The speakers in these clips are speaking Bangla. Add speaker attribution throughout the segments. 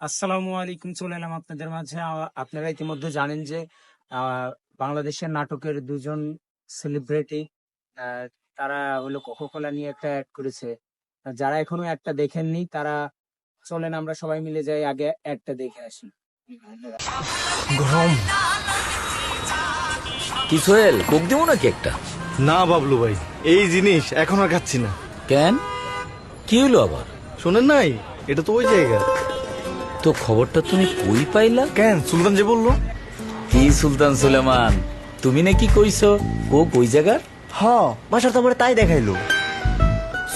Speaker 1: আসসালামু আলাইকুম। চলে এলাম আপনাদের মাঝে। আপনারা ইতিমধ্যে জানেন যে বাংলাদেশের নাটকের দুজন সেলিব্রিটি তারা হলো কোকাকোলা নিয়ে একটা অ্যাড করেছে। যারা এখনো অ্যাডটা দেখেননি তারা চলেন আমরা সবাই মিলে যাই আগে অ্যাডটা দেখে আসি।
Speaker 2: গরম।
Speaker 3: কি সোহেল, কোক দিব নাকি একটা?
Speaker 2: না বাবলু ভাই, এই জিনিস এখন আর খাচ্ছি না।
Speaker 3: কেন, কি হলো আবার?
Speaker 2: শোনেন নাই, এটা তো ওই জায়গা।
Speaker 3: তো খবরটা তুমি কই পাইলা?
Speaker 2: কেন, সুলতান যে বললো।
Speaker 3: কি সুলতান সুলেমান, তুমি নাকি কইছো কোক ওই জায়গার?
Speaker 4: হ, বাসার তো আমার তাই দেখাইলো।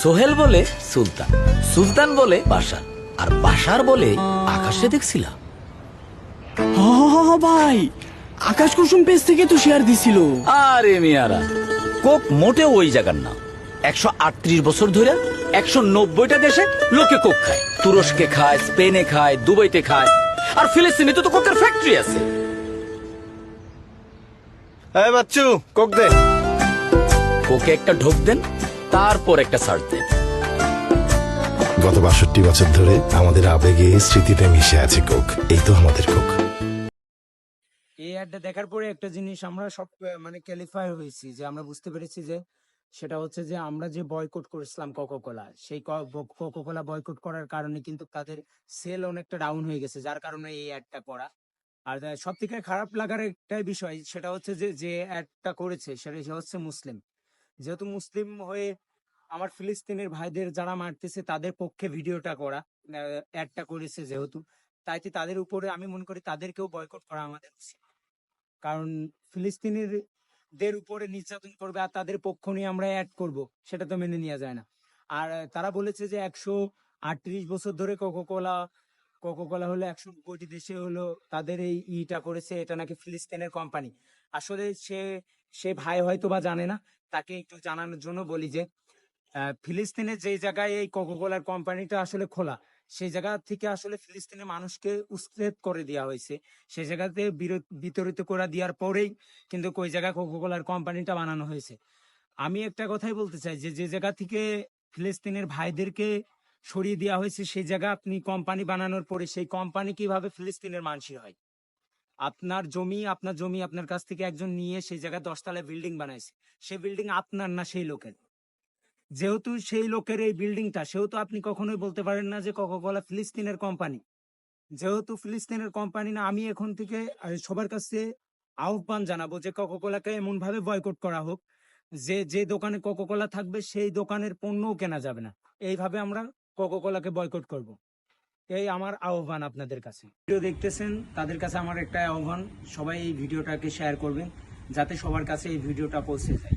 Speaker 3: সোহেল বলে সুলতান, সুলতান বলে বাসার, আর বাসার বলে আকাশে দেখছিলা।
Speaker 5: ভাই, আকাশ কুসুম পেজ থেকে তো শেয়ার দিছিল।
Speaker 3: আরে মিয়ারা, কোক মোটেও ওই জায়গার না। 138 বছর ধরে 190টা দেশে লোকে কোক খায়। তুরস্কে খায়, স্পেনে খায়, দুবাইতে খায়, আর ফিলিস্তিনে তো কোকের ফ্যাক্টরি আছে।
Speaker 2: এই বাচ্চু, কোক দে।
Speaker 3: কোকে একটা ঢোক দেন, তারপর একটা সার্চ দেন।
Speaker 6: গত 62 বছর ধরে আমাদের আবেগে স্মৃতিতে মিশে আছে কোক। এই তো আমাদের কোক।
Speaker 1: এই অ্যাডটা দেখার পরে একটা জিনিস আমরা সব মানে ক্যালিফাই হয়েছি, যে আমরা বুঝতে পেরেছি যে সেটা হচ্ছে যে আমরা যে বয়কট করেছিলাম কোকাকোলা, সেই কোকাকোলা বয়কট করার কারণে কিন্তু তাদের সেল অনেকটা ডাউন হয়ে গেছে, যার কারণে এই অ্যাডটা করা। আর সব থেকে খারাপ লাগার একটাই বিষয় সেটা হচ্ছে যে যে অ্যাডটা করেছে সেটা সে হচ্ছে মুসলিম। যেহেতু মুসলিম হয়ে আমার ফিলিস্তিনের ভাইদের যারা মারতেছে তাদের পক্ষে ভিডিওটা করা, অ্যাডটা করেছে যেহেতু, তাই তাদের উপরে আমি মনে করি তাদেরকেও বয়কট করা আমাদের উচিত। কারণ ফিলিস্তিনির দের উপরে নির্যাতন করবে আর তাদের পক্ষ নিয়ে আমরা অ্যাড করব, সেটা তো মেনে নেওয়া যায় না। আর তারা বলেছে যে 138 বছর ধরে কোকাকোলা কোকাকোলা হলো 190টি দেশে হলো তাদের এই ইটা করেছে, এটা নাকি ফিলিস্তিনের কোম্পানি। আসলে সে সে ভাই হয়তো বা জানে না, তাকে একটু জানানোর জন্য বলি যে ফিলিস্তিনের যে জায়গায় এই কোকাকোলার কোম্পানিটা আসলে খোলা, সেই জায়গা থেকে আসলে ফিলিস্তিনের মানুষকে উচ্ছেদ করে দেওয়া হয়েছে। সেই জায়গাতে বিতরিত করে দেওয়ার পরেই কিন্তু ওই জায়গায় কোকাকোলার কোম্পানিটা বানানো হয়েছে। আমি একটা কথাই বলতে চাই যে যে জায়গা থেকে ফিলিস্তিনের ভাইদেরকে সরিয়ে দেওয়া হয়েছে সেই জায়গা আপনি কোম্পানি বানানোর পরে সেই কোম্পানি কিভাবে ফিলিস্তিনের মানুষের হয়? আপনার জমি আপনার কাছ থেকে একজন নিয়ে সেই জায়গায় 10 তলা বিল্ডিং বানাইছে, সেই বিল্ডিং আপনার না সেই লোকের। যেহেতু সেই লোকের এই বিল্ডিংটা, সেহেতু আপনি কখনোই বলতে পারেন না যে কোকাকোলা ফিলিস্তিনের কোম্পানি। যেহেতু ফিলিস্তিনের কোম্পানি না, আমি এখন থেকে সবার কাছে আহ্বান জানাবো যে কোকাকোলাকে এমন ভাবে বয়কট করা হোক যে যে দোকানে কোকাকোলা থাকবে সেই দোকানের পণ্যও কেনা যাবে না। এইভাবে আমরা কোকাকোলাকে বয়কট করব। এই আমার আহ্বান আপনাদের কাছে। ভিডিও দেখতেছেন তাদের কাছে আমার একটা আহ্বান, সবাই এই ভিডিওটাকে শেয়ার করবেন যাতে সবার কাছে এই ভিডিওটা পৌঁছে যায়।